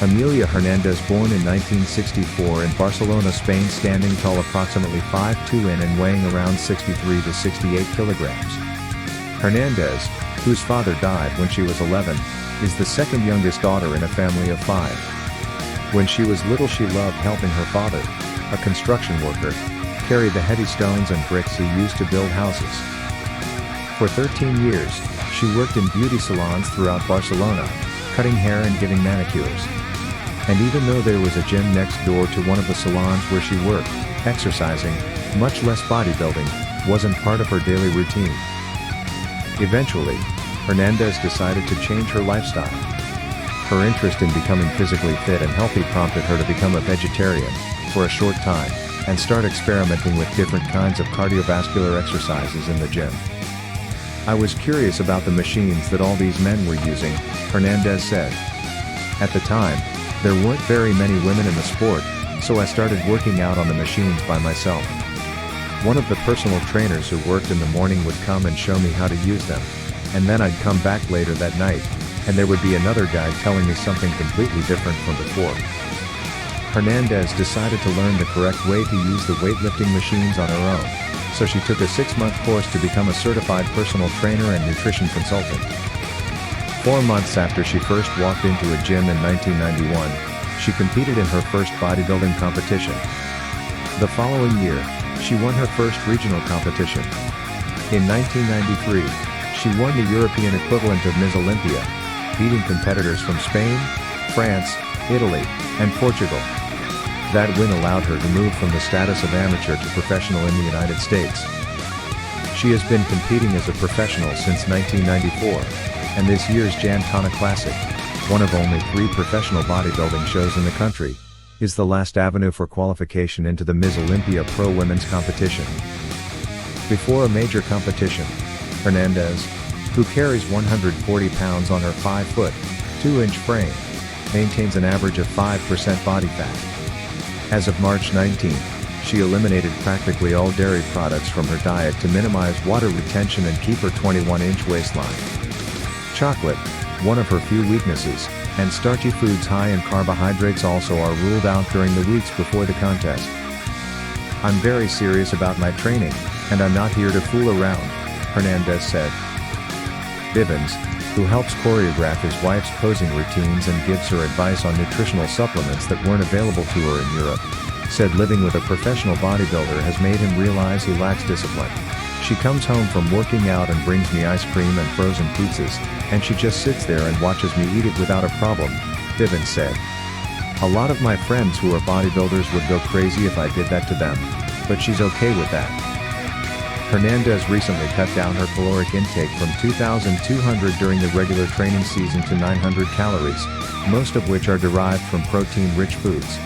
Amelia Hernandez, born in 1964 in Barcelona, Spain, standing tall, approximately 5'2" and weighing around 63 to 68 kilograms. Hernandez, whose father died when she was 11, is the second youngest daughter in a family of 5. When she was little, she loved helping her father, a construction worker, carry the heavy stones and bricks he used to build houses. For 13 years, she worked in beauty salons throughout Barcelona, cutting hair and giving manicures. And even though there was a gym next door to one of the salons where she worked, exercising, much less bodybuilding, wasn't part of her daily routine. Eventually, Hernandez decided to change her lifestyle. Her interest in becoming physically fit and healthy prompted her to become a vegetarian, for a short time, and start experimenting with different kinds of cardiovascular exercises in the gym. "I was curious about the machines that all these men were using," Hernandez said. "At the time, there weren't very many women in the sport, so I started working out on the machines by myself. One of the personal trainers who worked in the morning would come and show me how to use them, and then I'd come back later that night, and there would be another guy telling me something completely different from before." Hernandez decided to learn the correct way to use the weightlifting machines on her own, so she took a 6-month course to become a certified personal trainer and nutrition consultant. 4 months after she first walked into a gym in 1991, she competed in her first bodybuilding competition. The following year, she won her first regional competition. In 1993, she won the European equivalent of Ms. Olympia, beating competitors from Spain, France, Italy, and Portugal. That win allowed her to move from the status of amateur to professional in the United States. She has been competing as a professional since 1994, and this year's Jantana Classic, one of only 3 professional bodybuilding shows in the country, is the last avenue for qualification into the Ms. Olympia Pro Women's competition. Before a major competition, Hernandez, who carries 140 pounds on her 5', 2" frame, maintains an average of 5% body fat. As of March 19, she eliminated practically all dairy products from her diet to minimize water retention and keep her 21-inch waistline. Chocolate, one of her few weaknesses, and starchy foods high in carbohydrates also are ruled out during the weeks before the contest. "I'm very serious about my training, and I'm not here to fool around," Hernandez said. Bivens, who helps choreograph his wife's posing routines and gives her advice on nutritional supplements that weren't available to her in Europe, said living with a professional bodybuilder has made him realize he lacks discipline. "She comes home from working out and brings me ice cream and frozen pizzas, and she just sits there and watches me eat it without a problem," Bivens said. "A lot of my friends who are bodybuilders would go crazy if I did that to them, but she's okay with that." Hernandez recently cut down her caloric intake from 2,200 during the regular training season to 900 calories, most of which are derived from protein-rich foods.